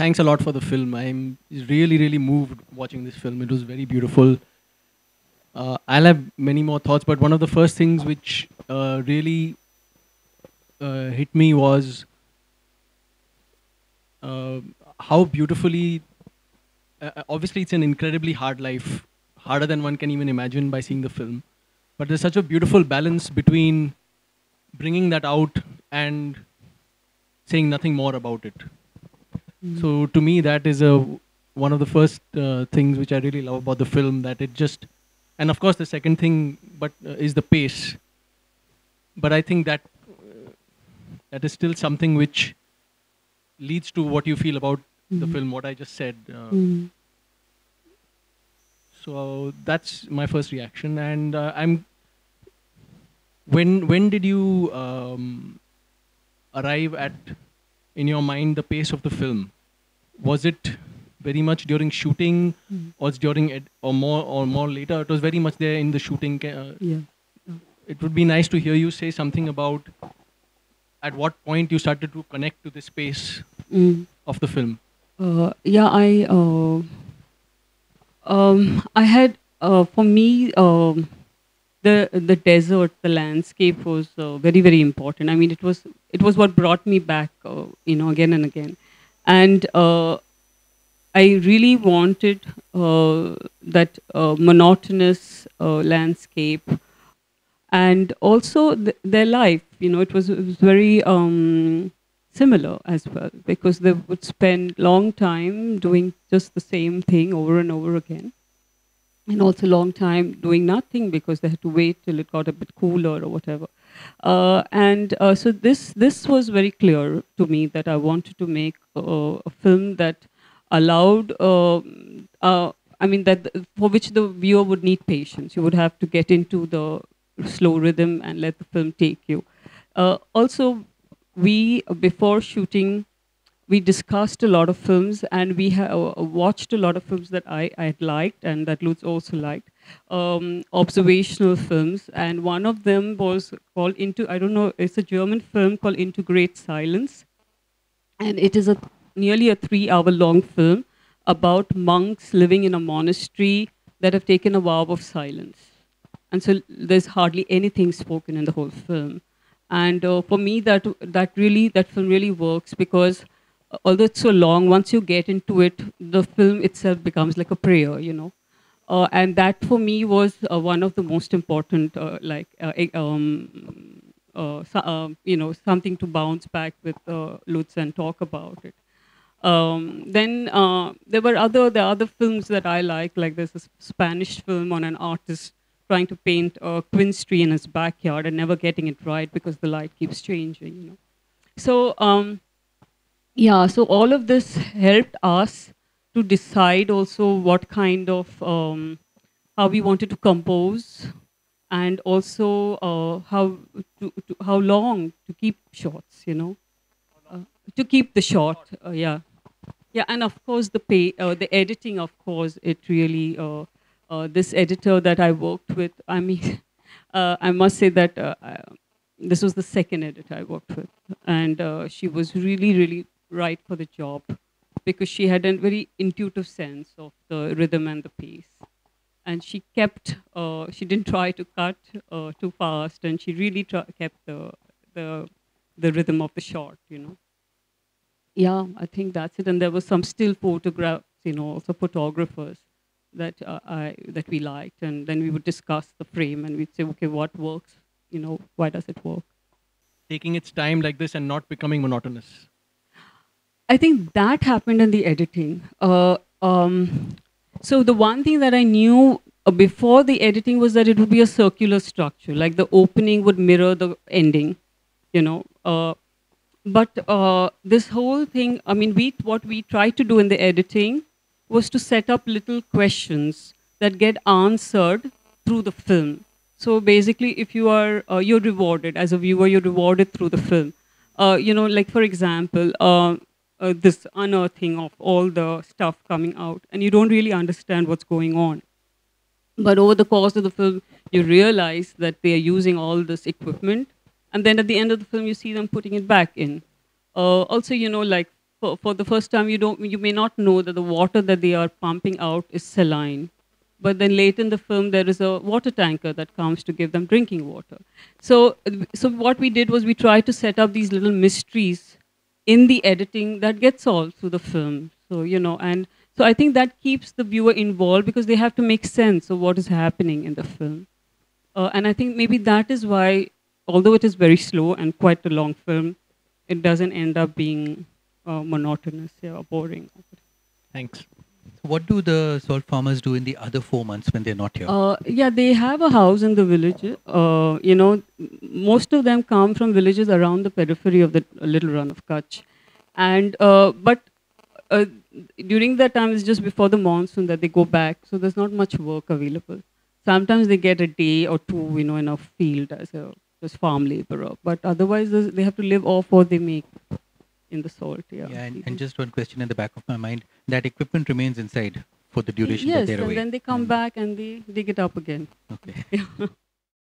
thanks a lot for the film. I'm really, really moved watching this film. It was very beautiful. I'll have many more thoughts, but one of the first things which really hit me was uh, how beautifully. Obviously, it's an incredibly hard life, harder than one can even imagine by seeing the film. But there's such a beautiful balance between bringing that out and saying nothing more about it. So to me, that is one of the first things which I really love about the film. That it just, and of course, the second thing, but is the pace. But I think that that is still something which leads to what you feel about the film. What I just said. So that's my first reaction, and I'm. When did you arrive at, in your mind, the pace of the film? Was it very much during shooting, or it's during or more later? It was very much there in the shooting. Yeah. It would be nice to hear you say something about at what point you started to connect to this space of the film. Yeah, I had for me the desert, the landscape was very, very important. I mean, it was what brought me back, again and again, and I really wanted that monotonous landscape, and also their life. It was very similar as well, because they would spend long time doing just the same thing over and over again, and also long time doing nothing because they had to wait till it got a bit cooler or whatever. And so this was very clear to me that I wanted to make a film that allowed, for which the viewer would need patience. You would have to get into the slow rhythm and let the film take you. Also, before shooting, we discussed a lot of films, and we watched a lot of films that I had liked and that Lutz also liked, observational films. And one of them was called I don't know, it's a German film called Into Great Silence. And it is nearly a 3-hour long film about monks living in a monastery that have taken a vow of silence. And so there's hardly anything spoken in the whole film. And for me, that film really works, because although it's so long, once you get into it, the film itself becomes like a prayer, and that for me was one of the most important, something to bounce back with Lutz and talk about it. Then there were other films that I like there's a Spanish film on an artist trying to paint a quince tree in his backyard and never getting it right because the light keeps changing. So so all of this helped us to decide also what kind of how we wanted to compose, and also how long to keep shots, to keep the shot. Yeah, and of course the editing. Of course, it really this editor that I worked with. I mean, I must say that this was the second editor I worked with, and she was really, really right for the job, because she had a very intuitive sense of the rhythm and the pace, and she didn't try to cut too fast, and she really kept the rhythm of the shot. Yeah, I think that's it. And there were some still photographs, also photographers that we liked, and then we would discuss the frame and we'd say, okay, what works? Why does it work? Taking its time like this and not becoming monotonous. I think that happened in the editing. So the one thing that I knew before the editing was that it would be a circular structure, like the opening would mirror the ending, but this whole thing, I mean, what we tried to do in the editing was to set up little questions that get answered through the film. So basically, if you are, you're rewarded as a viewer, you're rewarded through the film. Like for example, this unearthing of all the stuff coming out, and you don't really understand what's going on. But over the course of the film, you realize that they are using all this equipment, and then at the end of the film, you see them putting it back in. Also, like for the first time, you may not know that the water that they are pumping out is saline. But then later in the film, there is a water tanker that comes to give them drinking water. So what we did was we tried to set up these little mysteries in the editing that get solved through the film. So, and so I think that keeps the viewer involved because they have to make sense of what is happening in the film. And I think maybe that is why, although it is very slow and quite a long film, it doesn't end up being monotonous or boring. Thanks. What do the salt farmers do in the other 4 months when they're not here? Yeah, they have a house in the village. Most of them come from villages around the periphery of the Little Rann of Kutch. And, but during that time, it's just before the monsoon that they go back. So there's not much work available. Sometimes they get a day or two, in a field as a just farm laborer. But otherwise, they have to live off what they make in the salt. Yeah, and just one question in the back of my mind. That equipment remains inside for the duration that yes, they're and away. then they come back and they dig it up again. Okay. Yeah.